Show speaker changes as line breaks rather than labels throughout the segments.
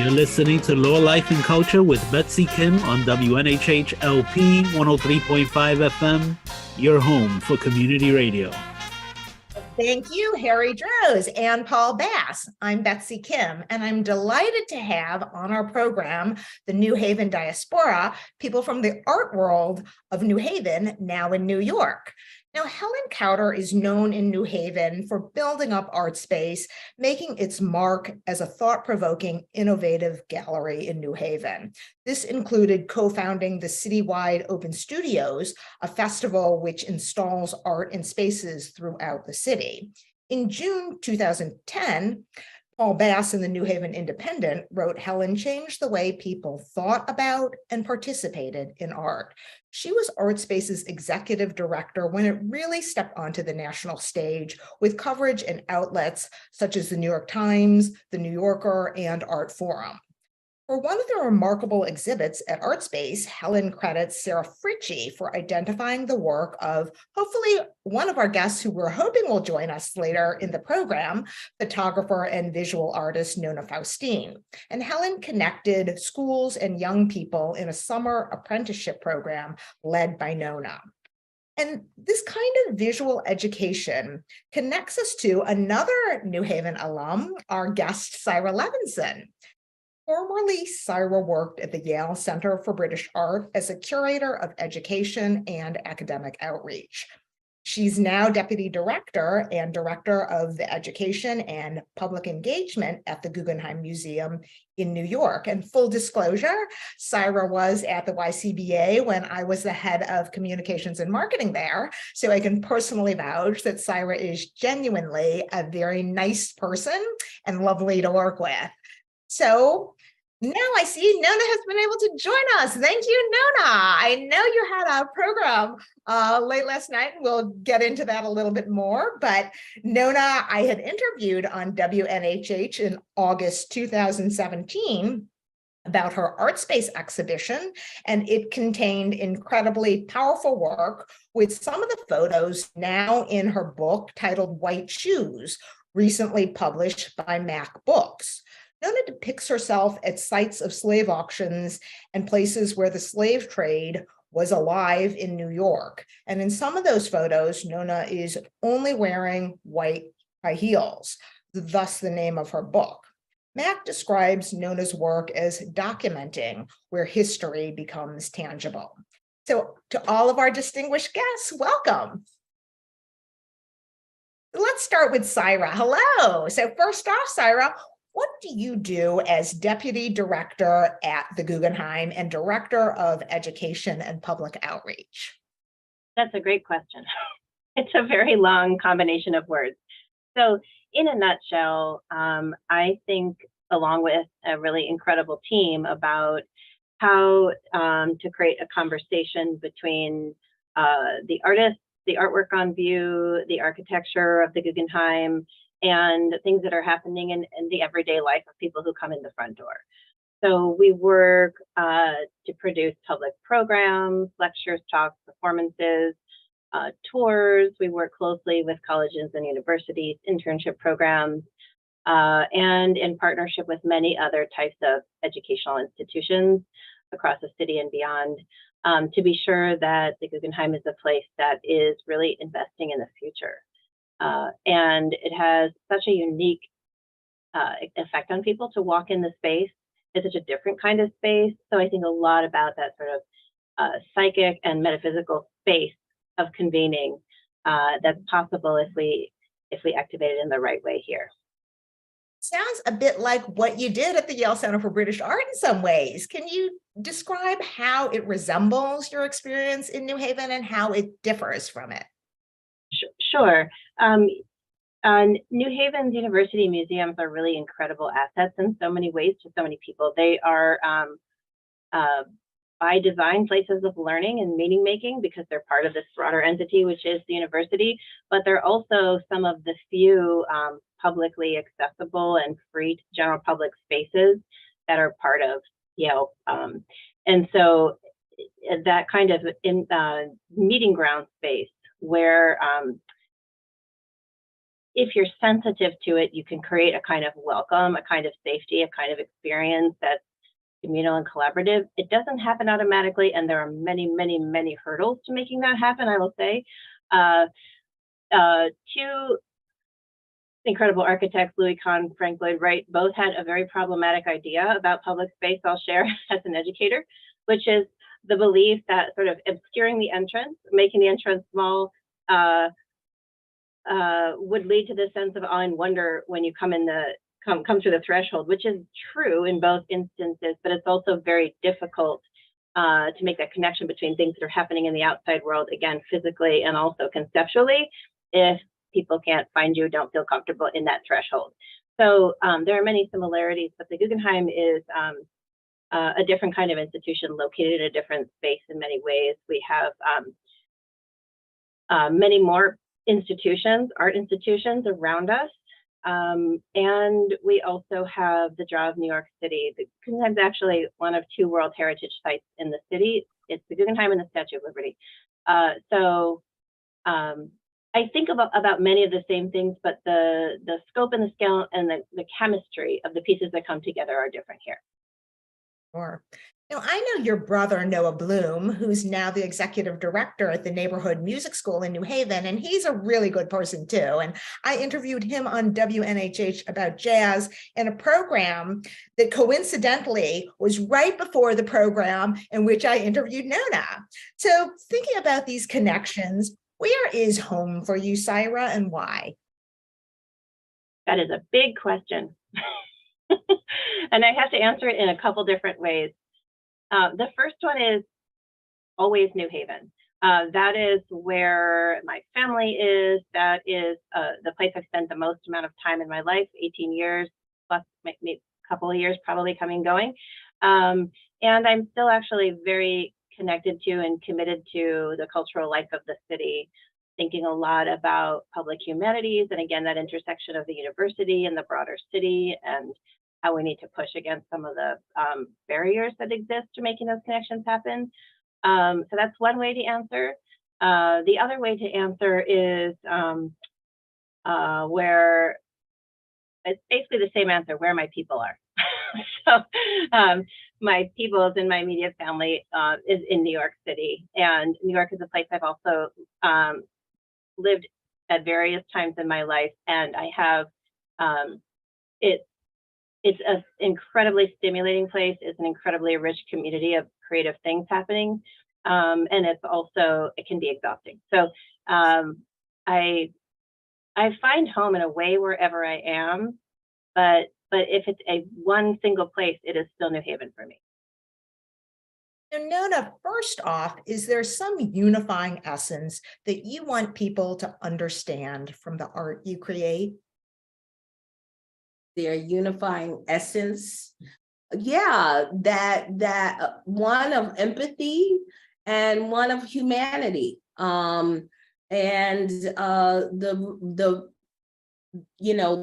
You're listening to Law, Life, and Culture with Betsy Kim on WNHH LP 103.5 FM, your home for community radio.
Thank you, Harry Droz and Paul Bass. I'm Betsy Kim, and I'm delighted to have on our program the New Haven Diaspora, people from the art world of New Haven, now in New York. Now, Helen Cowder is known in New Haven for building up art space, making its mark as a thought-provoking, innovative gallery in New Haven. This included co-founding the citywide Open Studios, a festival which installs art in spaces throughout the city. In June 2010, Paul Bass in the New Haven Independent wrote, "Helen changed the way people thought about and participated in art." She was ArtSpace's executive director when it really stepped onto the national stage with coverage in outlets such as the New York Times, the New Yorker, and Art Forum. For one of the remarkable exhibits at ArtSpace, Helen credits Sarah Fritchie for identifying the work of, hopefully, one of our guests who we're hoping will join us later in the program, photographer and visual artist Nona Faustine. And Helen connected schools and young people in a summer apprenticeship program led by Nona. And this kind of visual education connects us to another New Haven alum, our guest, Syra Levinson. Formerly, Syra worked at the Yale Center for British Art as a curator of education and academic outreach. She's now deputy director and director of the education and public engagement at the Guggenheim Museum in New York. And full disclosure, Syra was at the YCBA when I was the head of communications and marketing there. So I can personally vouch that Syra is genuinely a very nice person and lovely to work with. So now I see Nona has been able to join us. Thank you, Nona. I know you had a program late last night, and we'll get into that a little bit more. But Nona, I had interviewed on WNHH in August 2017 about her art space exhibition, and it contained incredibly powerful work with some of the photos now in her book titled White Shoes, recently published by Mac Books. Nona depicts herself at sites of slave auctions and places where the slave trade was alive in New York. And in some of those photos, Nona is only wearing white high heels, thus the name of her book. Mac describes Nona's work as documenting where history becomes tangible. So to all of our distinguished guests, welcome. Let's start with Syra. Hello. So first off, Syra, what do you do as deputy director at the Guggenheim and director of education and public outreach?
That's a great question. It's a very long combination of words. So in a nutshell, I think along with a really incredible team about how to create a conversation between the artists, the artwork on view, the architecture of the Guggenheim, and things that are happening in the everyday life of people who come in the front door. So we work to produce public programs, lectures, talks, performances, tours. We work closely with colleges and universities, internship programs, and in partnership with many other types of educational institutions across the city and beyond, to be sure that the Guggenheim is a place that is really investing in the future. And it has such a unique effect on people to walk in the space. It's such a different kind of space. So I think a lot about that sort of psychic and metaphysical space of convening that's possible if we activate it in the right way here.
Sounds a bit like what you did at the Yale Center for British Art in some ways. Can you describe how it resembles your experience in New Haven and how it differs from it?
Sure. New Haven's university museums are really incredible assets in so many ways to so many people. They are, by design, places of learning and meaning making because they're part of this broader entity, which is the university, but they're also some of the few publicly accessible and free to general public spaces that are part of Yale. And so that kind of meeting ground space where if you're sensitive to it, you can create a kind of welcome, a kind of safety, a kind of experience that's communal and collaborative. It doesn't happen automatically, and there are many, many, many hurdles to making that happen, I will say. Two incredible architects, Louis Kahn, Frank Lloyd Wright, both had a very problematic idea about public space I'll share as an educator, which is the belief that sort of obscuring the entrance, making the entrance small, would lead to this sense of awe and wonder when you come through the threshold, which is true in both instances, but it's also very difficult to make that connection between things that are happening in the outside world, again, physically and also conceptually, if people can't find you, don't feel comfortable in that threshold. So there are many similarities, but the Guggenheim is a different kind of institution located in a different space in many ways. We have many more institutions, art institutions around us. And we also have the draw of New York City. The Guggenheim is actually one of 2 World Heritage Sites in the city. It's the Guggenheim and the Statue of Liberty. I think about many of the same things, but the scope and the scale and the chemistry of the pieces that come together are different here.
Sure. Now, I know your brother, Noah Bloom, who's now the executive director at the Neighborhood Music School in New Haven, and he's a really good person too. And I interviewed him on WNHH about jazz in a program that coincidentally was right before the program in which I interviewed Nona. So thinking about these connections, where is home for you, Syra, and why?
That is a big question. And I have to answer it in a couple different ways. The first one is always New Haven. That is where my family is. That is the place I've spent the most amount of time in my life, 18 years, plus maybe a couple of years probably coming and going. And I'm still actually very connected to and committed to the cultural life of the city, thinking a lot about public humanities, and again, that intersection of the university and the broader city, and how we need to push against some of the barriers that exist to making those connections happen. So that's one way to answer. The other way to answer is where it's basically the same answer, where my people are. So my people is in my immediate family is in New York City, and New York is a place I've also lived at various times in my life, and I have it's an incredibly stimulating place. It's an incredibly rich community of creative things happening, and it can be exhausting. So I find home in a way wherever I am, but if it's one single place, it is still New Haven for me.
Now, Nona, first off, is there some unifying essence that you want people to understand from the art you create?
Their unifying essence, yeah, that one of empathy and one of humanity, and the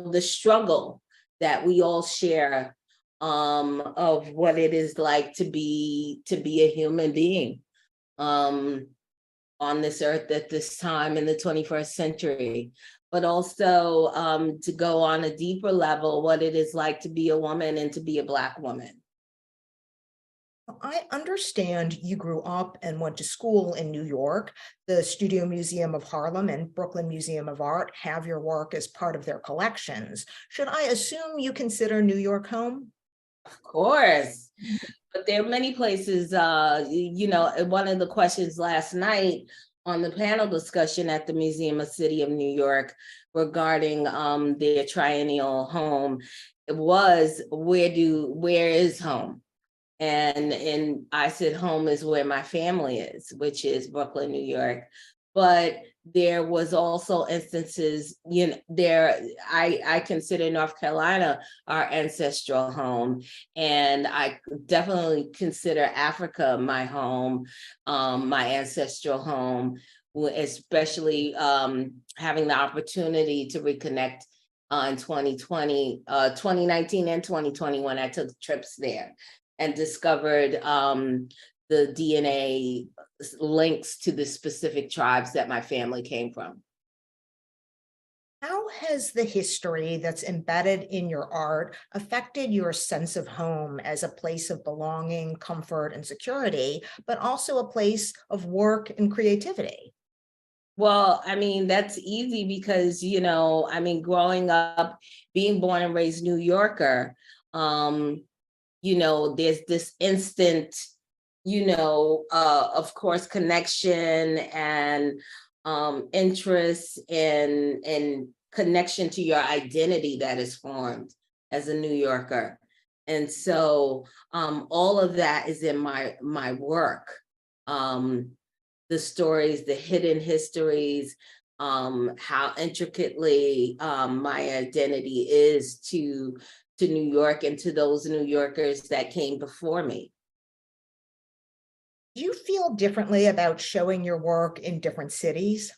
the struggle that we all share, of what it is like to be a human being on this earth at this time in the 21st century, but also to go on a deeper level, what it is like to be a woman and to be a Black woman.
I understand you grew up and went to school in New York. The Studio Museum of Harlem and Brooklyn Museum of Art have your work as part of their collections. Should I assume you consider New York home?
Of course, but there are many places, one of the questions last night on the panel discussion at the Museum of City of New York regarding their triennial home, it was, where is home? And I said, home is where my family is, which is Brooklyn, New York. But there was also instances, I consider North Carolina our ancestral home. And I definitely consider Africa my home, my ancestral home, especially having the opportunity to reconnect in 2019 and 2020 when I took trips there and discovered the DNA links to the specific tribes that my family came from.
How has the history that's embedded in your art affected your sense of home as a place of belonging, comfort, and security, but also a place of work and creativity?
Well, I mean, that's easy because, growing up, being born and raised New Yorker, there's this instant, of course, connection and interest and connection to your identity that is formed as a New Yorker. And so all of that is in my work. The stories, the hidden histories, how intricately my identity is to New York and to those New Yorkers that came before me.
Do you feel differently about showing your work in different cities?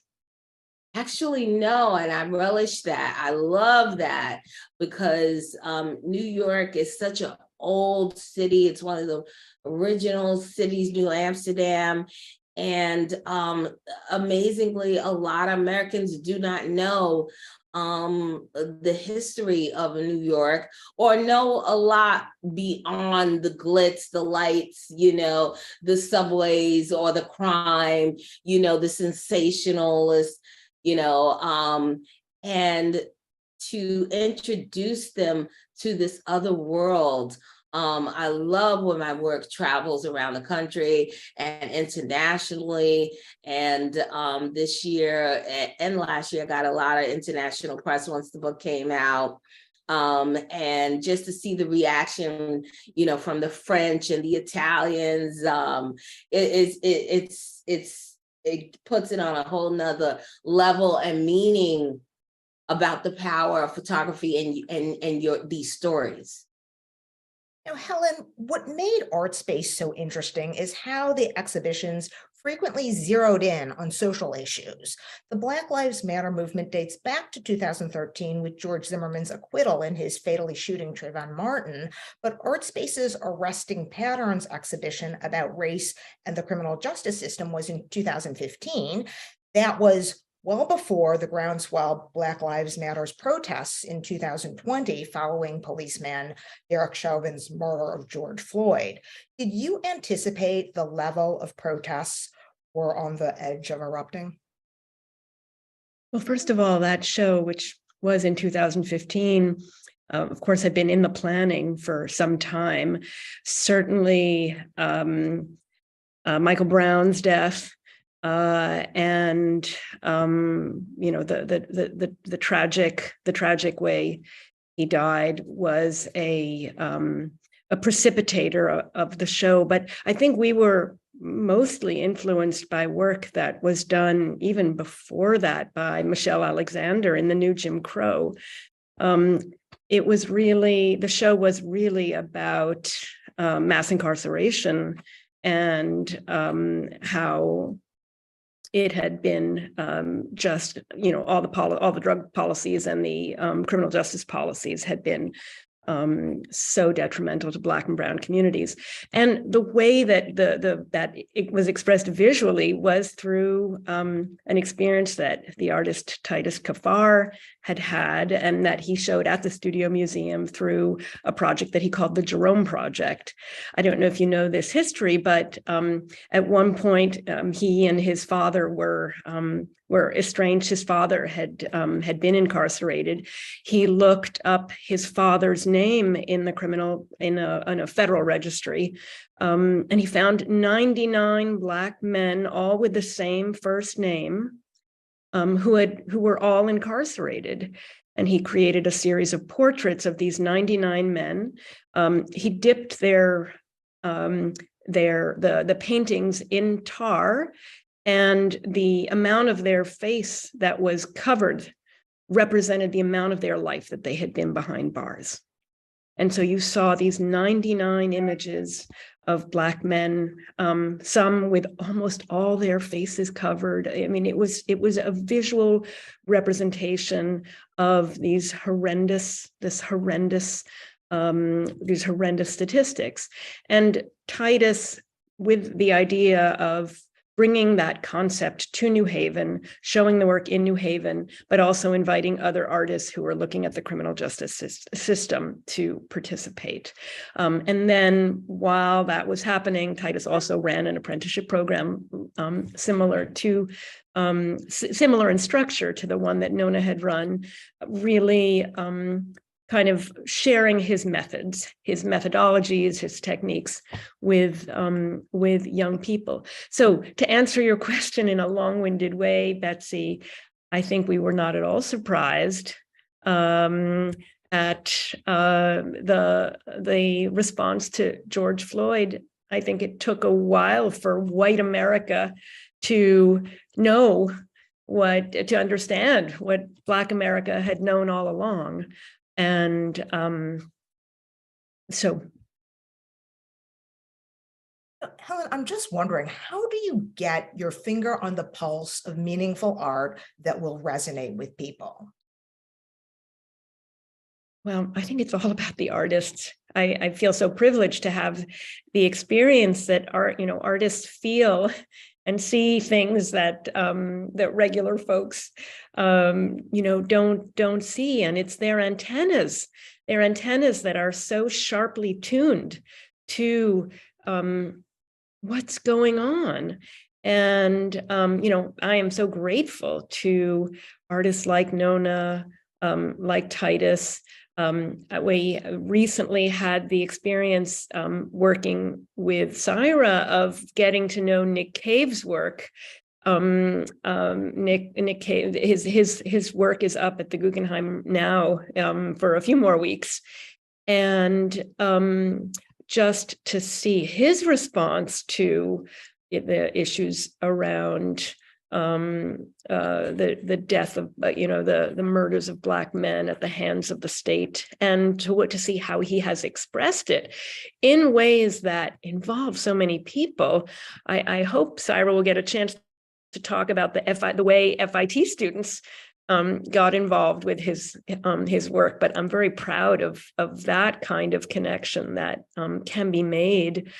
Actually, no, and I relish that. I love that because New York is such an old city. It's one of the original cities, New Amsterdam. And amazingly, a lot of Americans do not know the history of New York or know a lot beyond the glitz, the lights, the subways or the crime, the sensationalist, and to introduce them to this other world. I love when my work travels around the country and internationally. And this year and last year, I got a lot of international press once the book came out. And just to see the reaction, from the French and the Italians, it puts it on a whole nother level and meaning about the power of photography and these stories.
Now, Helen, what made Art Space so interesting is how the exhibitions frequently zeroed in on social issues. The Black Lives Matter movement dates back to 2013 with George Zimmerman's acquittal in his fatally shooting Trayvon Martin, but Art Space's Arresting Patterns exhibition about race and the criminal justice system was in 2015. That was well before the groundswell Black Lives Matter's protests in 2020 following policeman Derek Chauvin's murder of George Floyd. Did you anticipate the level of protests were on the edge of erupting?
Well, first of all, that show, which was in 2015, of course, had been in the planning for some time. Certainly, Michael Brown's death, and the tragic way he died was a precipitator of the show. But I think we were mostly influenced by work that was done even before that by Michelle Alexander in The New Jim Crow. The show was really about mass incarceration and how it had been all the drug policies and the criminal justice policies had been so detrimental to Black and Brown communities. And the way that that it was expressed visually was through an experience that the artist Titus Kaphar had, and that he showed at the Studio Museum through a project that he called the Jerome Project. I don't know if you know this history, but at one point he and his father were estranged. His father had been incarcerated. He looked up his father's name in a federal registry, and he found 99 Black men, all with the same first name, who were all incarcerated. And he created a series of portraits of these 99 men. He dipped the paintings in tar, and the amount of their face that was covered represented the amount of their life that they had been behind bars. And so you saw these 99 images of Black men, some with almost all their faces covered. I mean, it was a visual representation of these horrendous statistics. And Titus, with the idea of bringing that concept to New Haven, showing the work in New Haven, but also inviting other artists who are looking at the criminal justice system to participate. And then while that was happening, Titus also ran an apprenticeship program similar in structure to the one that Nona had run, really kind of sharing his methods, his methodologies, his techniques with young people. So to answer your question in a long-winded way, Betsy, I think we were not at all surprised at the response to George Floyd. I think it took a while for white America to know to understand what Black America had known all along. And so.
Helen, I'm just wondering, how do you get your finger on the pulse of meaningful art that will resonate with people?
Well, I think it's all about the artists. I feel so privileged to have the experience that artists feel and see things that that regular folks don't see, and it's their antennas that are so sharply tuned to what's going on. And I am so grateful to artists like Nona, like Titus. We recently had the experience working with Syra of getting to know Nick Cave's work. Nick Cave, his work is up at the Guggenheim now for a few more weeks, and just to see his response to the issues around the death of the murders of Black men at the hands of the state, and to see how he has expressed it in ways that involve so many people. I hope Syra will get a chance to talk about the way FIT students got involved with his work, but I'm very proud of that kind of connection that can be made.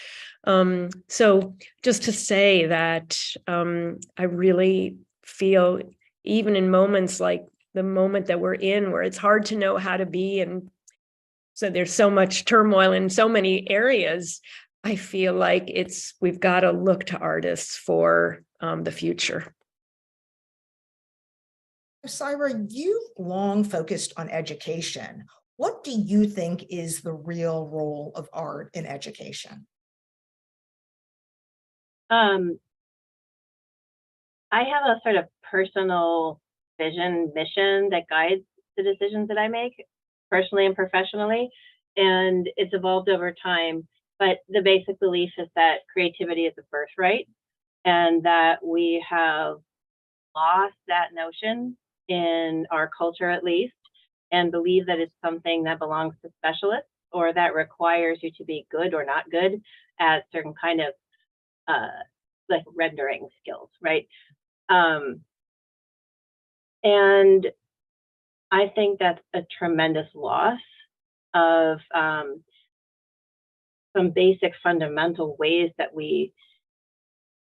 So just to say that I really feel, even in moments like the moment that we're in, where it's hard to know how to be, and so there's so much turmoil in so many areas, I feel like we've got to look to artists for the future.
Syra, you've long focused on education. What do you think is the real role of art in education?
I have a sort of personal vision, mission that guides the decisions that I make, personally and professionally, and it's evolved over time. But the basic belief is that creativity is a birthright, and that we have lost that notion in our culture, at least, and believe that it's something that belongs to specialists, or that requires you to be good or not good at certain kind of like rendering skills, right? And I think that's a tremendous loss of some basic fundamental ways that we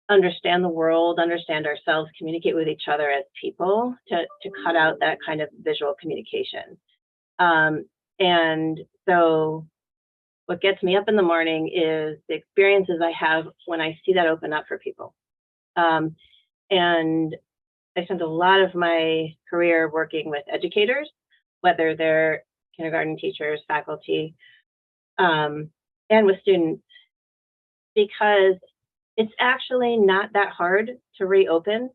understand the world, understand ourselves, communicate with each other as people, to cut out that kind of visual communication. And so what gets me up in the morning is the experiences I have when I see that open up for people. And I spent a lot of my career working with educators, whether they're kindergarten teachers, faculty, and with students, because it's actually not that hard to reopen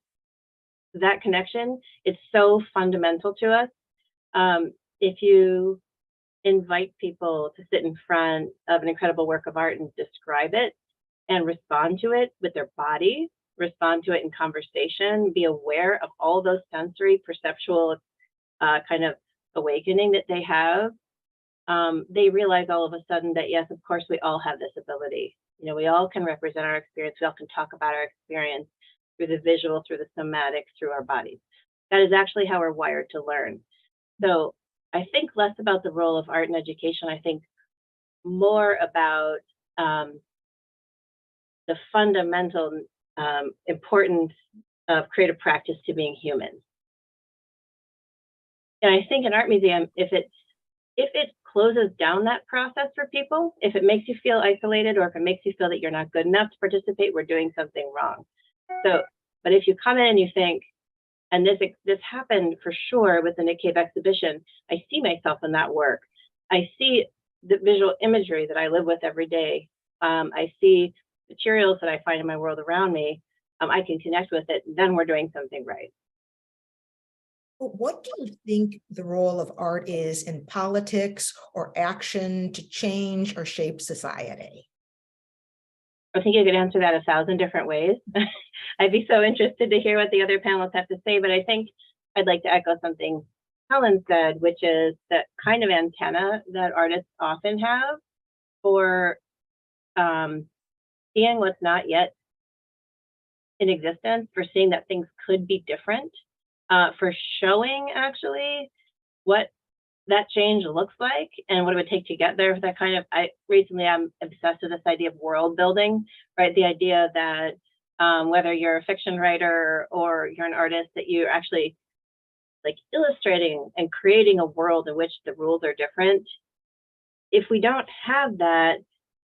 that connection. It's so fundamental to us. If you invite people to sit in front of an incredible work of art and describe it and respond to it with their body, respond to it in conversation, be aware of all those sensory, perceptual kind of awakening that they have, they realize all of a sudden that, yes, of course, we all have this ability. We all can represent our experience. We all can talk about our experience through the visual, through the somatic, through our bodies. That is actually how we're wired to learn. So I think less about the role of art in education. I think more about the fundamental importance of creative practice to being human. And I think an art museum, if it closes down that process for people, if it makes you feel isolated, or if it makes you feel that you're not good enough to participate, we're doing something wrong. So, but if you come in and you think, and this happened for sure with the Nick Cave exhibition, I see myself in that work. I see the visual imagery that I live with every day. I see materials that I find in my world around me. I can connect with it, then we're doing something right.
What do you think the role of art is in politics or action to change or shape society?
I think you could answer that 1,000 different ways. I'd be so interested to hear what the other panelists have to say, but I think I'd like to echo something Helen said, which is that kind of antenna that artists often have for seeing what's not yet in existence, for seeing that things could be different, for showing actually what that change looks like and what it would take to get there. That kind of, I'm obsessed with this idea of world building, right? The idea that whether you're a fiction writer or you're an artist, that you're actually like illustrating and creating a world in which the rules are different. If we don't have that,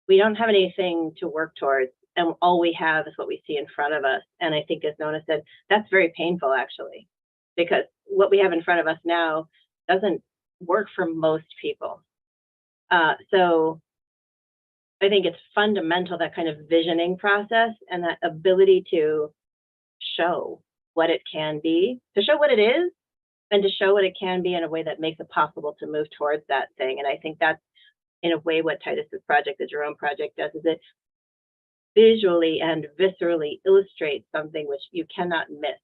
we don't have anything to work towards. And all we have is what we see in front of us. And I think, as Nona said, that's very painful, actually, because what we have in front of us now doesn't work for most people. So I think it's fundamental, that kind of visioning process and that ability to show what it can be, to show what it is, and to show what it can be in a way that makes it possible to move towards that thing. And I think that's, in a way, what Titus's project, the Jerome Project, does, is it visually and viscerally illustrates something which you cannot miss,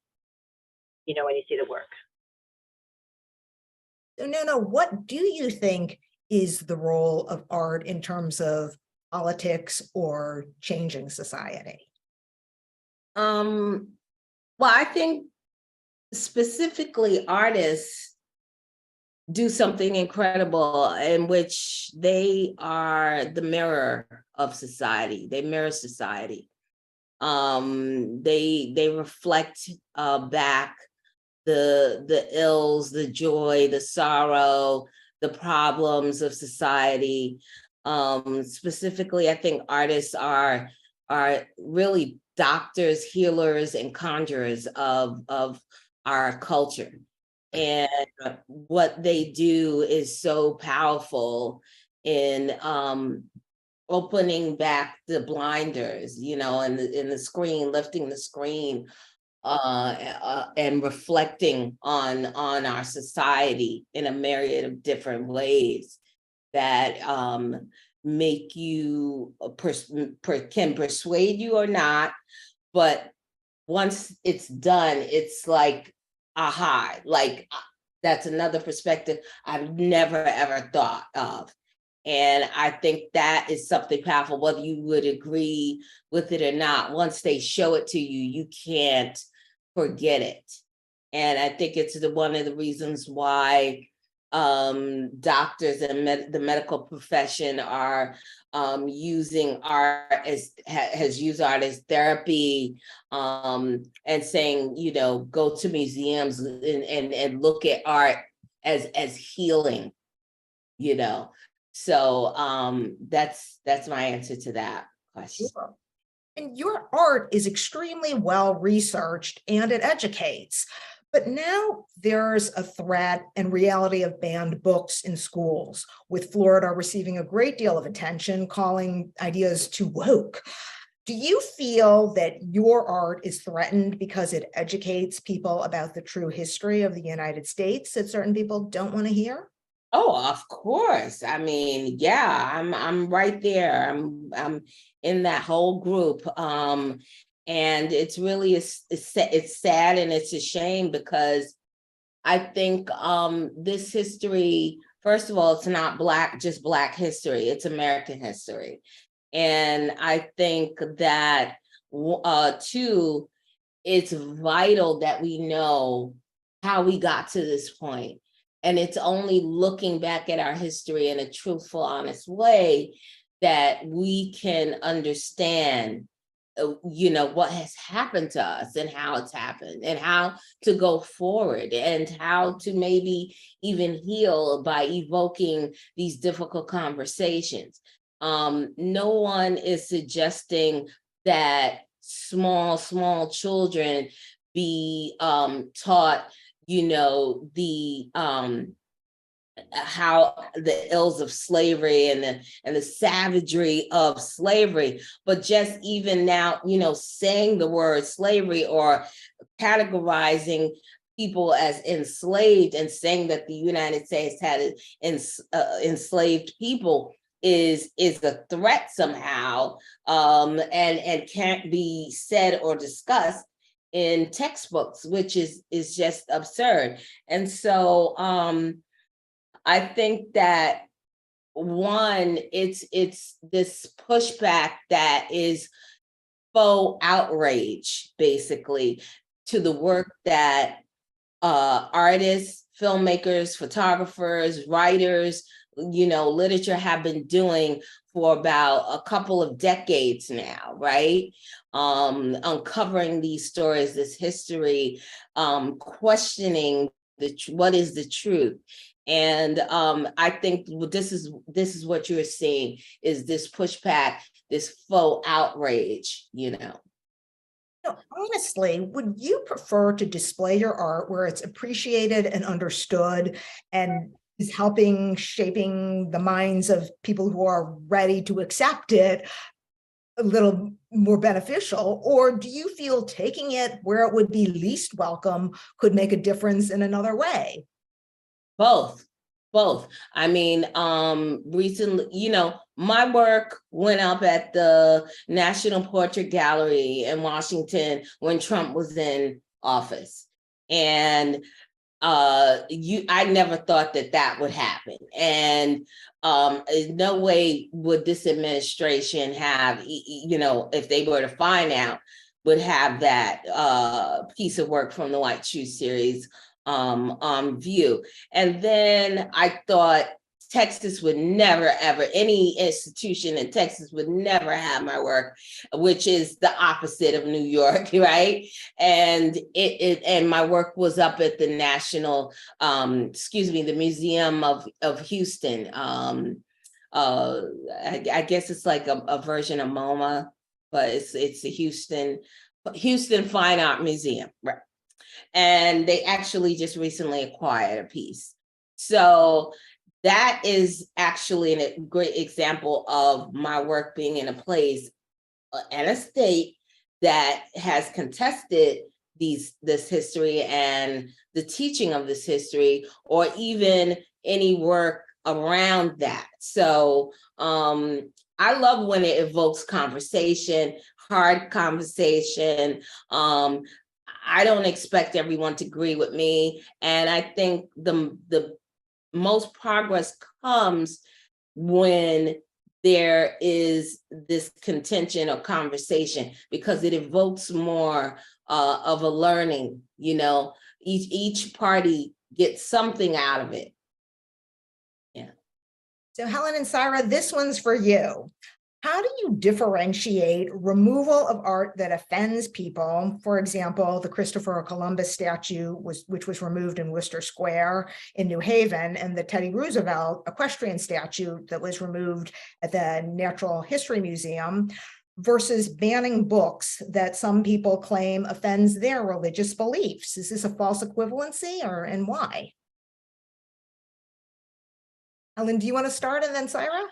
you know, when you see the work.
So, Nona, what do you think is the role of art in terms of politics or changing society?
Well, I think specifically artists do something incredible in which they are the mirror of society. They mirror society. They reflect back the ills, the joy, the sorrow, the problems of society. Specifically, I think artists are really doctors, healers, and conjurers of our culture. And what they do is so powerful in opening back the blinders, you know, and in the screen, lifting the screen, and reflecting on our society in a myriad of different ways that make you can persuade you or not, but once it's done, it's like aha, like that's another perspective I've never ever thought of. And I think that is something powerful, whether you would agree with it or not. Once they show it to you, you can't forget it. And I think it's one of the reasons why doctors and the medical profession are using art has used art as therapy, and saying, you know, go to museums and look at art as healing, you know. So that's my answer to that question.
Sure. And your art is extremely well researched and it educates. But now there's a threat and reality of banned books in schools, with Florida receiving a great deal of attention, calling ideas too woke. Do you feel that your art is threatened because it educates people about the true history of the United States that certain people don't want to hear?
Oh, of course. I mean, yeah, I'm right there. I'm in that whole group. And it's really it's sad and it's a shame, because I think this history, first of all, it's not just Black history, it's American history. And I think that too, it's vital that we know how we got to this point. And it's only looking back at our history in a truthful, honest way that we can understand what has happened to us and how it's happened and how to go forward and how to maybe even heal by evoking these difficult conversations. No one is suggesting that small children be taught, how the ills of slavery and the savagery of slavery, but just even now, saying the word slavery or categorizing people as enslaved and saying that the United States had enslaved people is a threat somehow, and can't be said or discussed in textbooks, which is just absurd. And so I think that one, it's this pushback that is faux outrage, basically, to the work that artists, filmmakers, photographers, writers, literature have been doing for about a couple of decades now, right? Uncovering these stories, this history, questioning what is the truth. And I think this is what you're seeing, is this pushback, this faux outrage,
Honestly, would you prefer to display your art where it's appreciated and understood and is shaping the minds of people who are ready to accept it a little more beneficial? Or do you feel taking it where it would be least welcome could make a difference in another way?
Both. I mean, recently, my work went up at the National Portrait Gallery in Washington when Trump was in office. And I never thought that would happen. And in no way would this administration have, if they were to find out, would have that piece of work from the White Shoe series on view. And then I thought Texas would never, ever, any institution in Texas would never have my work, which is the opposite of New York, right? And and my work was up at the the Museum of Houston. I guess it's like a version of MoMA, but it's the Houston Fine Art Museum, right? And they actually just recently acquired a piece. So that is actually a great example of my work being in a place and a state that has contested this history and the teaching of this history, or even any work around that. So I love when it evokes conversation, hard conversation. I don't expect everyone to agree with me. And I think the most progress comes when there is this contention or conversation, because it evokes more of a learning, each party gets something out of it. Yeah.
So Helen and Syra, this one's for you. How do you differentiate removal of art that offends people? For example, the Christopher Columbus statue, which was removed in Worcester Square in New Haven, and the Teddy Roosevelt equestrian statue that was removed at the Natural History Museum, versus banning books that some people claim offends their religious beliefs. Is this a false equivalency, and why? Helen, do you want to start, and then Syra?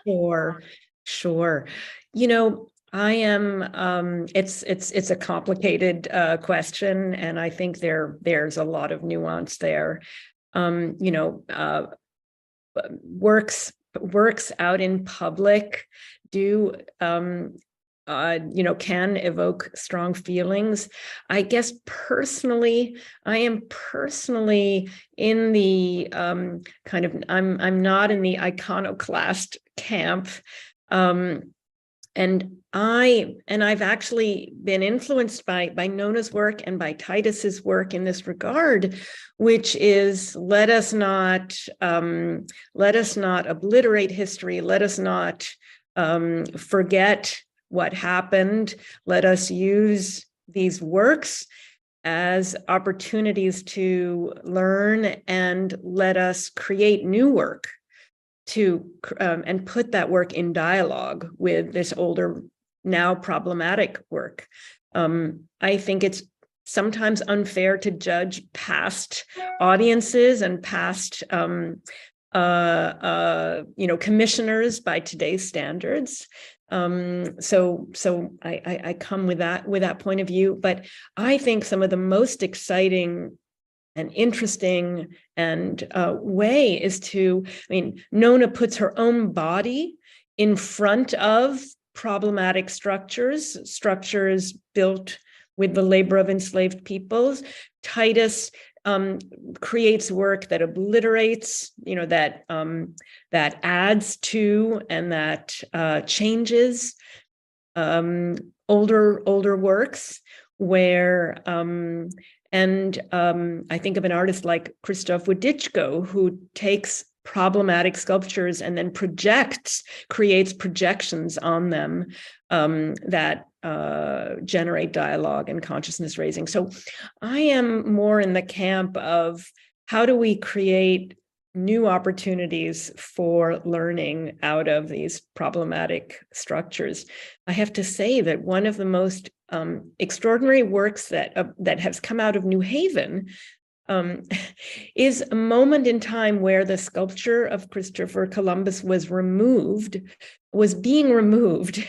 Sure. I am, it's a complicated question, and I think there's a lot of nuance there. Works out in public do, can evoke strong feelings. I guess personally, I am in the I'm not in the iconoclast camp. And I've actually been influenced by Nona's work and by Titus's work in this regard, which is let us not obliterate history. Let us not forget what happened. Let us use these works as opportunities to learn, and let us create new work to and put that work in dialogue with this older, now problematic work. I think it's sometimes unfair to judge past audiences and past commissioners by today's standards. So I come with that point of view, but I think some of the most exciting and interesting and way is to, Nona puts her own body in front of problematic structures built with the labor of enslaved peoples. Titus creates work that obliterates, that adds to and that changes older works, where I think of an artist like Krzysztof Wodiczko, who takes problematic sculptures and then creates projections on them that generate dialogue and consciousness raising. So I am more in the camp of, how do we create new opportunities for learning out of these problematic structures? I have to say that one of the most extraordinary works that has come out of New Haven is a moment in time where the sculpture of Christopher Columbus was being removed.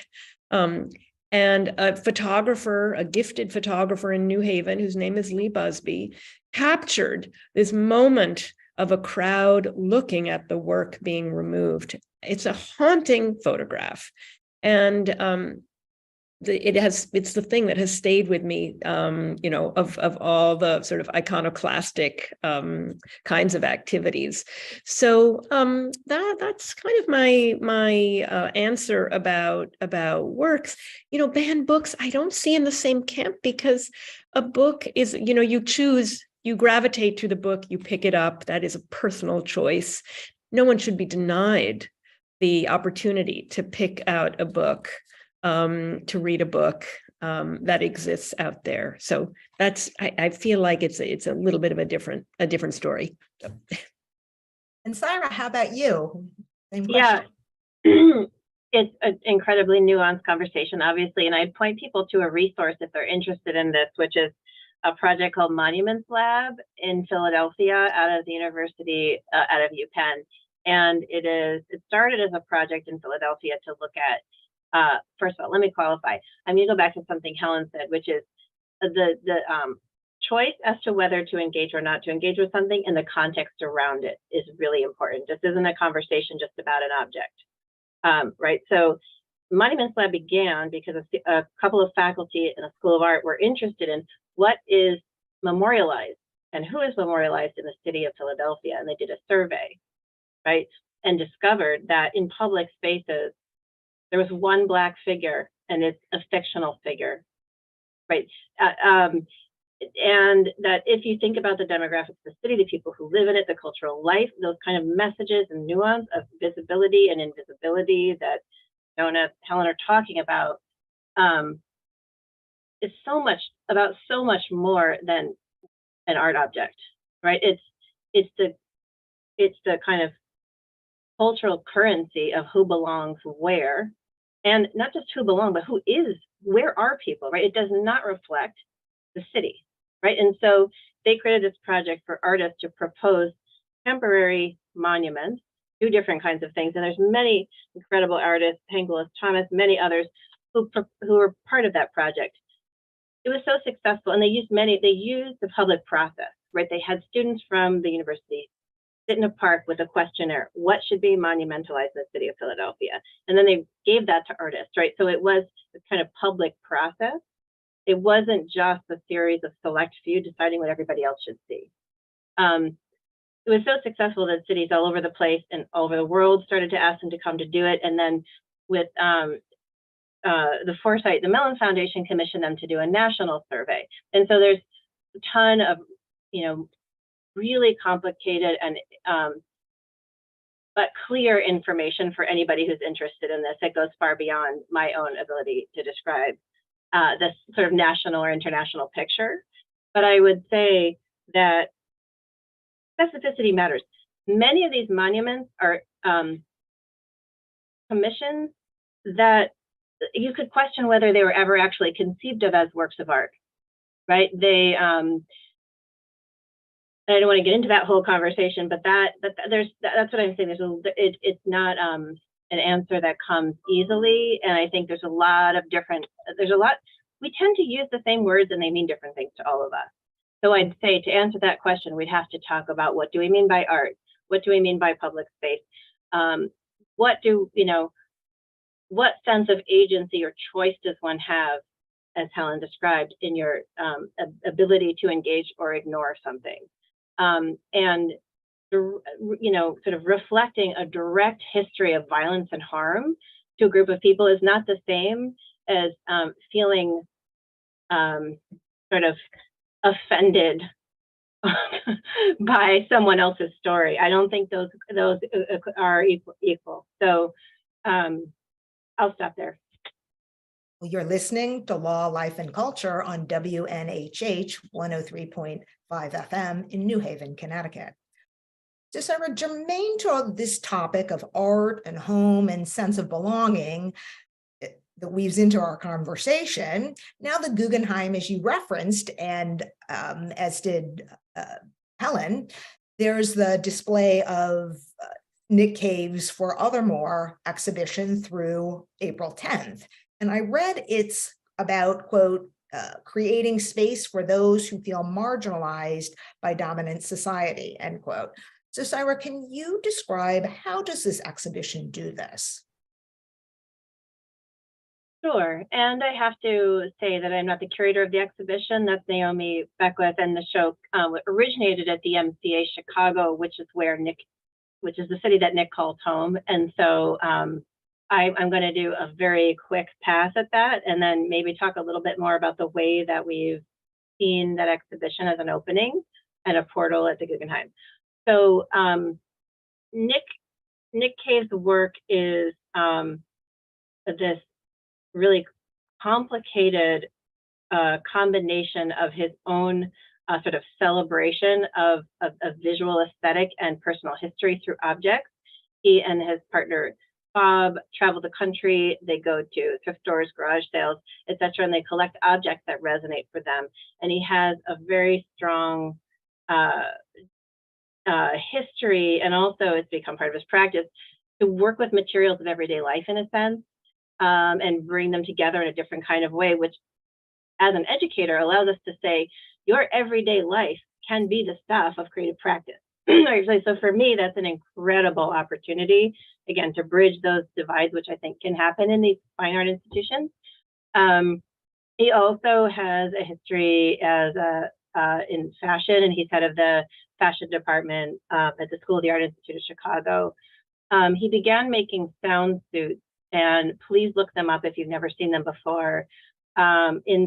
And a gifted photographer in New Haven, whose name is Lee Busby, captured this moment of a crowd looking at the work being removed. It's a haunting photograph. And it's the thing that has stayed with me, of all the sort of iconoclastic kinds of activities. So that's kind of my answer about works. Banned books, I don't see in the same camp, because a book is, you gravitate to the book, you pick it up. That is a personal choice. No one should be denied the opportunity to pick out a book, to read a book that exists out there. So I feel like it's a little bit of a different story.
And Sarah, how about you? Same
Yeah, it's an incredibly nuanced conversation, obviously, and I'd point people to a resource if they're interested in this, which is a project called Monuments Lab in Philadelphia, out of the university, out of UPenn. And it started as a project in Philadelphia to look at, first of all, let me qualify. I'm going to go back to something Helen said, which is the choice as to whether to engage or not to engage with something, and the context around it is really important. This isn't a conversation just about an object, right? So Monuments Lab began because a couple of faculty in the School of Art were interested in what is memorialized and who is memorialized in the city of Philadelphia. And they did a survey, right? And discovered that in public spaces, there was one Black figure, and it's a fictional figure, right? And that if you think about the demographics of the city, the people who live in it, the cultural life, those kind of messages and nuance of visibility and invisibility that Nona, Helen are talking about, is so much more than an art object, right? It's the kind of cultural currency of who belongs where, and not just who belong, but where are people, right? It does not reflect the city, right? And so they created this project for artists to propose temporary monuments, do different kinds of things. And there's many incredible artists, Pengulas Thomas, many others who were part of that project. It was so successful, and they used the public process, right? They had students from the university sit in a park with a questionnaire, what should be monumentalized in the city of Philadelphia? And then they gave that to artists, right? So it was this kind of public process. It wasn't just a series of select few deciding what everybody else should see. It was so successful that cities all over the place and all over the world started to ask them to come to do it. And then with the foresight, the Mellon Foundation commissioned them to do a national survey. And so there's a ton of, really complicated and but clear information for anybody who's interested in this. It goes far beyond my own ability to describe this sort of national or international picture. But I would say that specificity matters. Many of these monuments are commissions that you could question whether they were ever actually conceived of as works of art, right? They, I don't want to get into that whole conversation, but that's what I'm saying. It's not an answer that comes easily, and I think there's a lot. We tend to use the same words, and they mean different things to all of us. So I'd say to answer that question, we'd have to talk about what do we mean by art? What do we mean by public space? What sense of agency or choice does one have, as Helen described, in your ability to engage or ignore something? And sort of reflecting a direct history of violence and harm to a group of people is not the same as feeling sort of offended by someone else's story. I don't think those are equal. So I'll stop there.
Well, you're listening to Law, Life, and Culture on WNHH 103.5 FM in New Haven, Connecticut. So, Sarah, germane to this topic of art and home and sense of belonging that weaves into our conversation, now the Guggenheim, as you referenced, and as did Helen, there's the display of Nick Cave's For Othermore exhibition through April 10th. And I read it's about, quote, creating space for those who feel marginalized by dominant society, end quote. So, Sarah, can you describe how does this exhibition do this?
Sure. And I have to say that I'm not the curator of the exhibition. That's Naomi Beckwith, and the show originated at the MCA Chicago, which is the city that Nick calls home. And so I'm going to do a very quick pass at that, and then maybe talk a little bit more about the way that we've seen that exhibition as an opening and a portal at the Guggenheim. So Nick Cave's work is this really complicated combination of his own sort of celebration of visual aesthetic and personal history through objects. He and his partner Bob travel the country. They go to thrift stores, garage sales, etc., and they collect objects that resonate for them. And he has a very strong history, and also it's become part of his practice to work with materials of everyday life in a sense, and bring them together in a different kind of way, which as an educator allows us to say your everyday life can be the stuff of creative practice. So for me, that's an incredible opportunity, again, to bridge those divides, which I think can happen in these fine art institutions. He also has a history as in fashion, and he's head of the fashion department at the School of the Art Institute of Chicago. He began making sound suits, and please look them up if you've never seen them before. In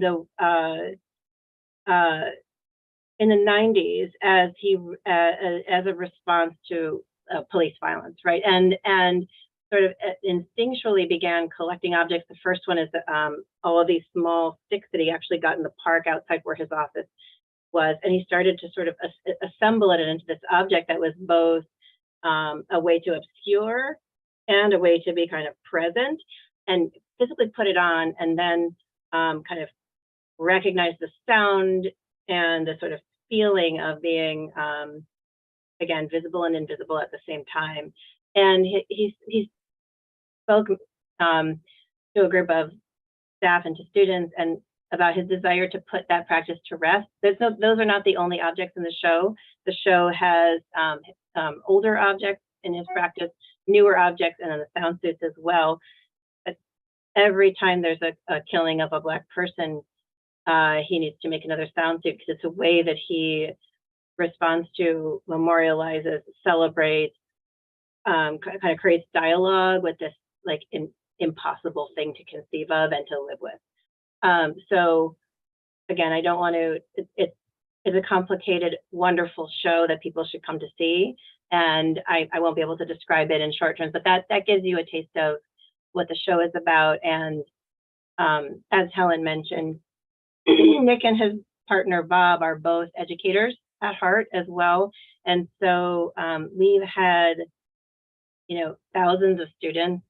the 90s, as a response to police violence, right? And sort of instinctually began collecting objects. The first one is all of these small sticks that he actually got in the park outside where his office was, and he started to sort of assemble it into this object that was both a way to obscure and a way to be kind of present, and physically put it on, and then kind of recognize the sound and the sort of feeling of being, again, visible and invisible at the same time. And he spoke to a group of staff and to students and about his desire to put that practice to rest. Those are not the only objects in the show. The show has older objects in his practice, newer objects, and then the sound suits as well. But every time there's a killing of a Black person, he needs to make another sound suit because it's a way that he responds to, memorializes, celebrates, kind of creates dialogue with this like impossible thing to conceive of and to live with. So again, I don't want to, it's a complicated, wonderful show that people should come to see. And I won't be able to describe it in short terms, but that gives you a taste of what the show is about. And as Helen mentioned, Nick and his partner Bob are both educators at heart as well. And so we've had, thousands of students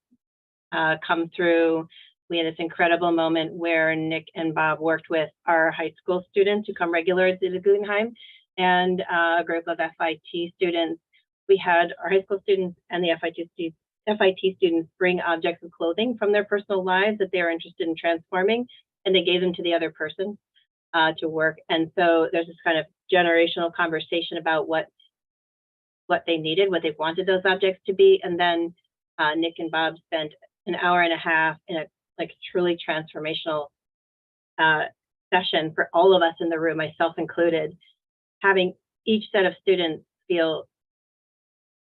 come through. We had this incredible moment where Nick and Bob worked with our high school students who come regularly to the Guggenheim and a group of FIT students. We had our high school students and the FIT students bring objects of clothing from their personal lives that they were interested in transforming, and they gave them to the other person to work. And so there's this kind of generational conversation about what they needed, what they wanted those objects to be. And then Nick and Bob spent an hour and a half in a truly transformational session for all of us in the room, myself included, having each set of students feel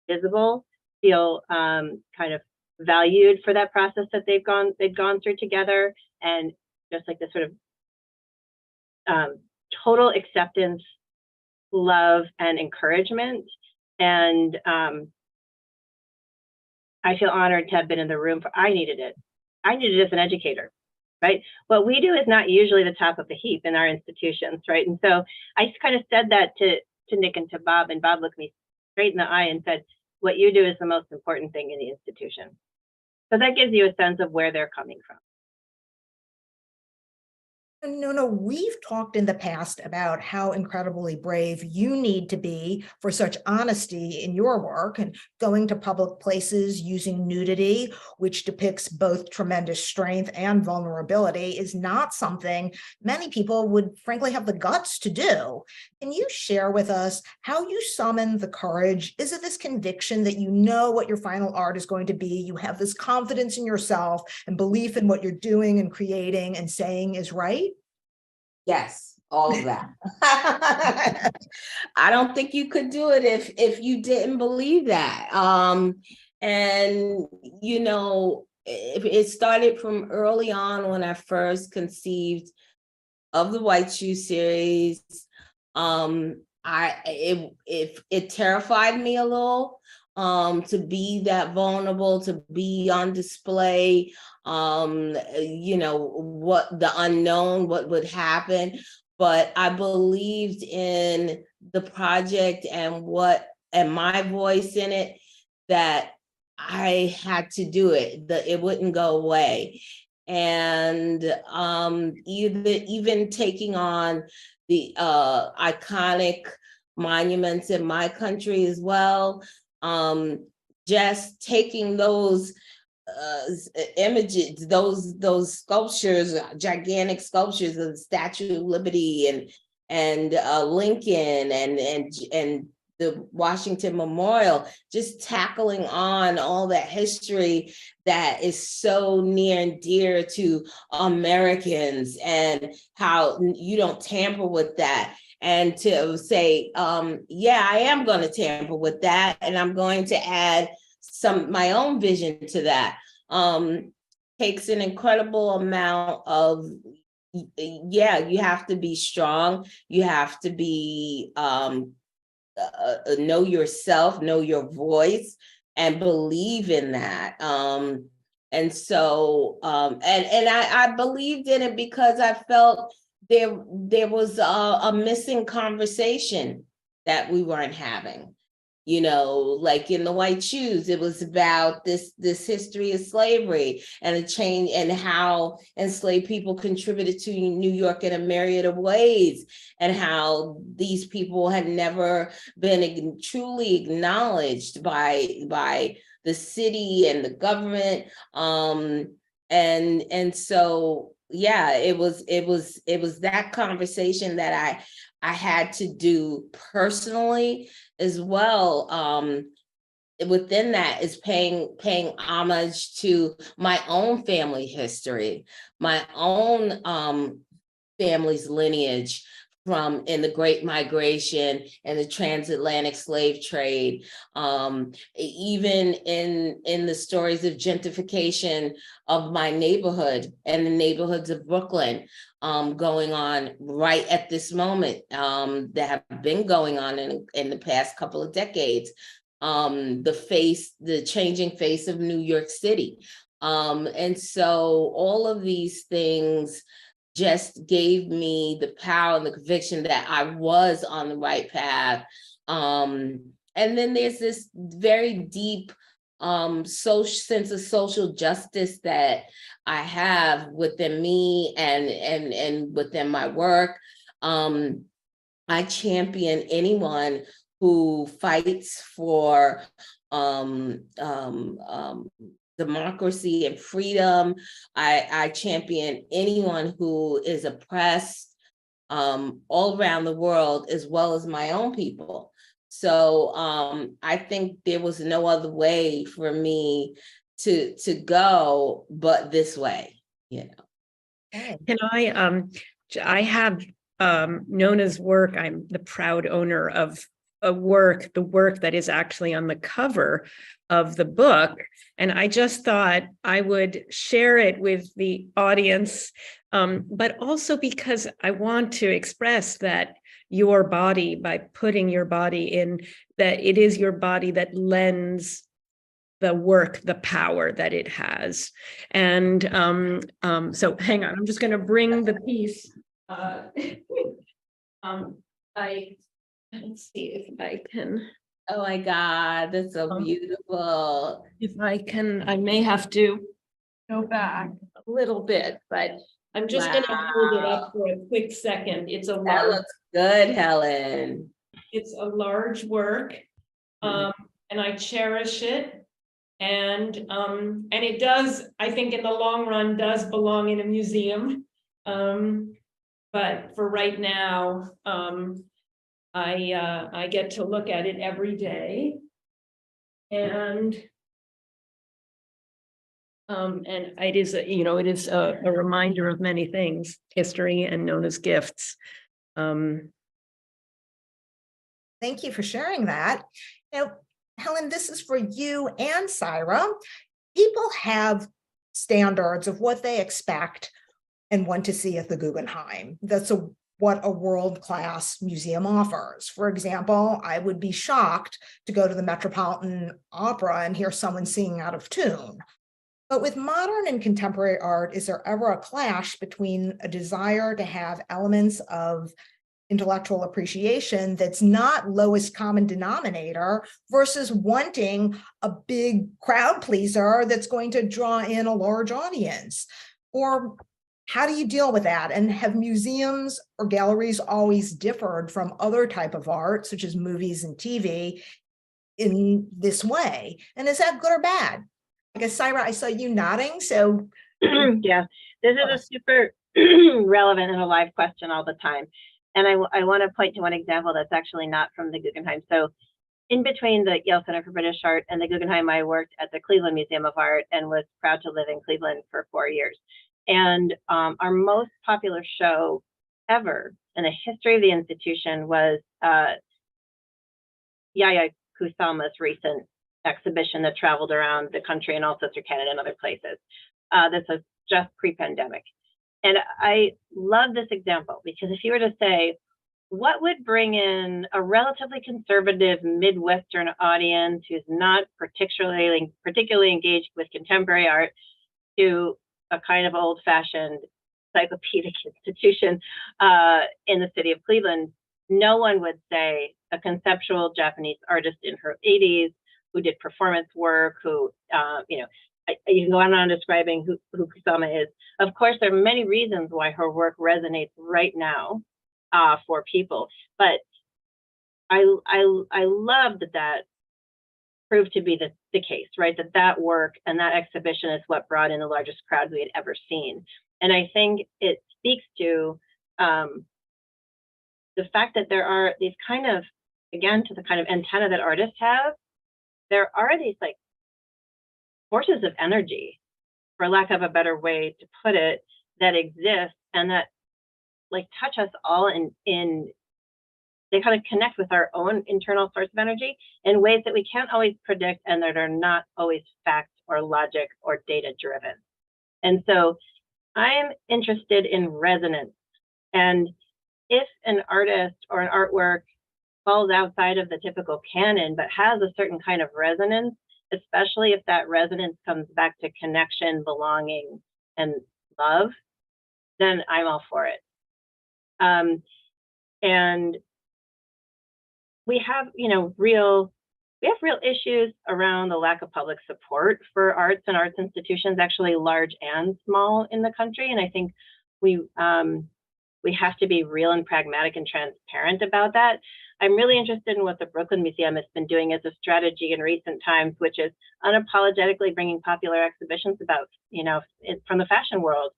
visible, feel kind of valued for that process that they've gone through together, and just like this sort of total acceptance, love, and encouragement. And I feel honored to have been in the room. I needed it. I needed it as an educator, right? What we do is not usually the top of the heap in our institutions, right? And so I just kind of said that to Nick and to Bob, and Bob looked me straight in the eye and said, what you do is the most important thing in the institution. So that gives you a sense of where they're coming from.
No, we've talked in the past about how incredibly brave you need to be for such honesty in your work, and going to public places using nudity, which depicts both tremendous strength and vulnerability, is not something many people would frankly have the guts to do. Can you share with us how you summon the courage? Is it this conviction that you know what your final art is going to be? You have this confidence in yourself and belief in what you're doing and creating and saying is right?
Yes, all of that. I don't think you could do it if you didn't believe that. And it started from early on when I first conceived of the White Shoe series. It terrified me a little, to be that vulnerable, to be on display, what the unknown, what would happen. But I believed in the project and my voice in it, that I had to do it, that it wouldn't go away. And even taking on the iconic monuments in my country as well, just taking those images, those sculptures, gigantic sculptures of the Statue of Liberty and Lincoln and the Washington Memorial, just tackling on all that history that is so near and dear to Americans, and how you don't tamper with that. And to say, yeah, I am going to tamper with that, and I'm going to add my own vision to that. Takes an incredible amount of, you have to be strong. You have to be, know yourself, know your voice, and believe in that. And so, and I believed in it because I felt there was a missing conversation that we weren't having. Like in the White Shoes, it was about this history of slavery and the change, and how enslaved people contributed to New York in a myriad of ways, and how these people had never been truly acknowledged by the city and the government. And so, yeah, it was that conversation that I had to do personally as well. Within that is paying homage to my own family history, my own family's lineage in the Great Migration and the transatlantic slave trade, even in the stories of gentrification of my neighborhood and the neighborhoods of Brooklyn, going on right at this moment, that have been going on in the past couple of decades. the changing face of New York City. And so all of these things just gave me the power and the conviction that I was on the right path. And then there's this very deep social sense of social justice that I have within me and within my work. I champion anyone who fights for democracy and freedom. I champion anyone who is oppressed all around the world, as well as my own people. So I think there was no other way for me to go but this way, you know.
Can I have Nona's work. I'm the proud owner of the work that is actually on the cover of the book. And I just thought I would share it with the audience, but also because I want to express that your body, by putting your body in, that it is your body that lends the work, the power that it has. And so hang on, I'm just going to bring the piece. Let's see if I can.
Oh my God, that's so beautiful.
If I can, I may have to go back a little bit, but I'm just going to hold it up for a quick second. It's a
That
large,
looks good, Helen.
it's a large work, and I cherish it. And it does, I think in the long run, does belong in a museum. But for right now, I get to look at it every day. And it is, it is a reminder of many things, history and Nona's gifts.
Thank you for sharing that. Now, Helen, this is for you and Syra. People have standards of what they expect and want to see at the Guggenheim. That's what a world-class museum offers. For example, I would be shocked to go to the Metropolitan Opera and hear someone singing out of tune. But with modern and contemporary art, is there ever a clash between a desire to have elements of intellectual appreciation that's not lowest common denominator versus wanting a big crowd pleaser that's going to draw in a large audience? Or how do you deal with that? And have museums or galleries always differed from other type of art, such as movies and TV, in this way? And is that good or bad? I guess, Syra, I saw you nodding, so.
Yeah, this is a super relevant and a live question all the time. And I want to point to one example that's actually not from the Guggenheim. So in between the Yale Center for British Art and the Guggenheim, I worked at the Cleveland Museum of Art and was proud to live in Cleveland for 4 years. And our most popular show ever in the history of the institution was Yaya Kusama's recent exhibition that traveled around the country and also through Canada and other places. This was just pre-pandemic. And I love this example because if you were to say, what would bring in a relatively conservative Midwestern audience who's not particularly engaged with contemporary art to a kind of old-fashioned encyclopedic institution in the city of Cleveland? No one would say a conceptual Japanese artist in her 80s who did performance work, who, you can go on describing who Kusama is. Of course, there are many reasons why her work resonates right now for people, but I love that proved to be the case, right? That work and that exhibition is what brought in the largest crowd we had ever seen. And I think it speaks to the fact that there are these kind of, again, to the kind of antenna that artists have, there are these like forces of energy, for lack of a better way to put it, that exist and that like touch us all in they kind of connect with our own internal source of energy in ways that we can't always predict and that are not always fact or logic or data driven. And so I'm interested in resonance. And if an artist or an artwork falls outside of the typical canon, but has a certain kind of resonance, especially if that resonance comes back to connection, belonging, and love, then I'm all for it. And we have, real issues around the lack of public support for arts and arts institutions, actually large and small in the country. And I think we have to be real and pragmatic and transparent about that. I'm really interested in what the Brooklyn Museum has been doing as a strategy in recent times, which is unapologetically bringing popular exhibitions about, from the fashion world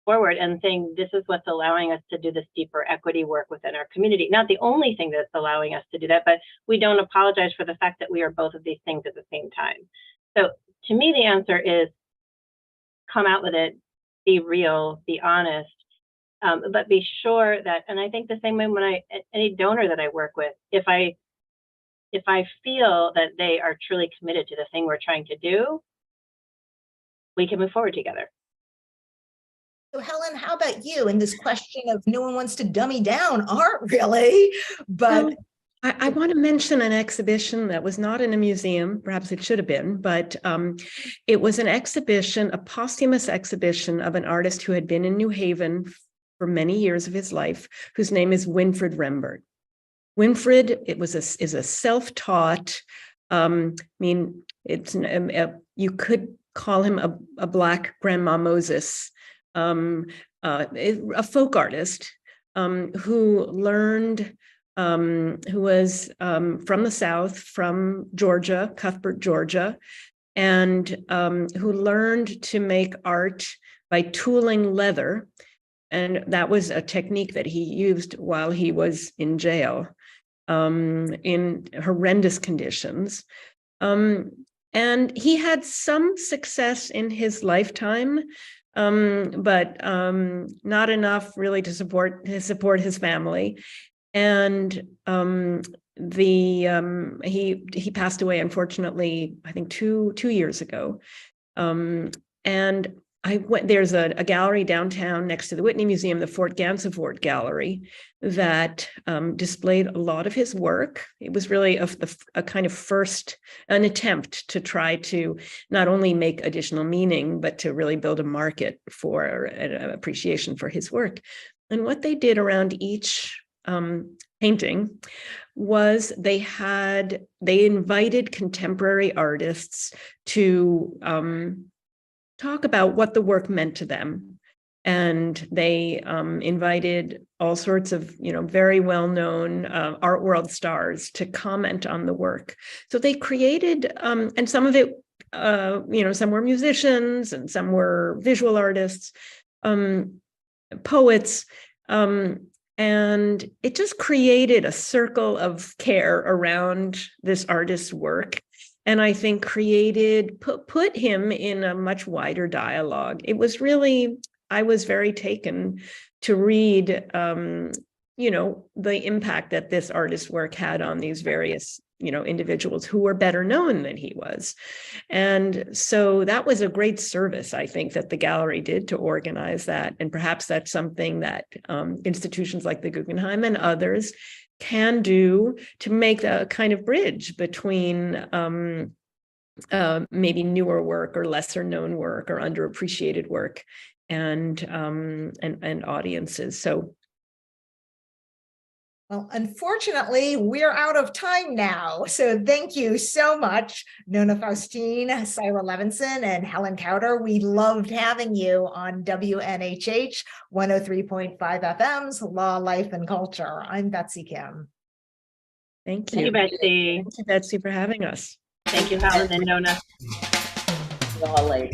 forward and saying, this is what's allowing us to do this deeper equity work within our community. Not the only thing that's allowing us to do that, but we don't apologize for the fact that we are both of these things at the same time. So to me, the answer is come out with it, be real, be honest, but be sure that, and I think the same way when any donor that I work with, if I feel that they are truly committed to the thing we're trying to do, we can move forward together.
So Helen, how about you in this question of no one wants to dummy down art, really? But
well, I want to mention an exhibition that was not in a museum, perhaps it should have been, but it was an exhibition, a posthumous exhibition of an artist who had been in New Haven for many years of his life, whose name is Winfred Rembert. Winfred, is a self-taught, you could call him a Black Grandma Moses, a folk artist who learned, who was from the South, from Georgia, Cuthbert, Georgia, and who learned to make art by tooling leather. And that was a technique that he used while he was in jail in horrendous conditions. And he had some success in his lifetime, but not enough really to support his family. And he passed away, unfortunately, I think two years ago. And there's a gallery downtown next to the Whitney Museum, the Fort Gansevoort Gallery, that displayed a lot of his work. It was really a kind of an attempt to try to not only make additional meaning, but to really build a market for an appreciation for his work. And what they did around each painting was they invited contemporary artists to talk about what the work meant to them. And they invited all sorts of, very well-known art world stars to comment on the work. So they created, and some of it, some were musicians and some were visual artists, poets, and it just created a circle of care around this artist's work. And I think put him in a much wider dialogue. It was really, I was very taken to read, the impact that this artist's work had on these various, individuals who were better known than he was. And so that was a great service, I think, that the gallery did to organize that. And perhaps that's something that institutions like the Guggenheim and others can do to make a kind of bridge between maybe newer work or lesser known work or underappreciated work and audiences. So,
well, unfortunately, we're out of time now. So thank you so much, Nona Faustine, Syra Levinson, and Helen Kauter. We loved having you on WNHH 103.5 FM's Law, Life, and Culture. I'm Betsy Kim.
Thank you.
Thank you, Betsy.
Thank you, Betsy, for having us.
Thank you, Helen and Nona.
Law, Life.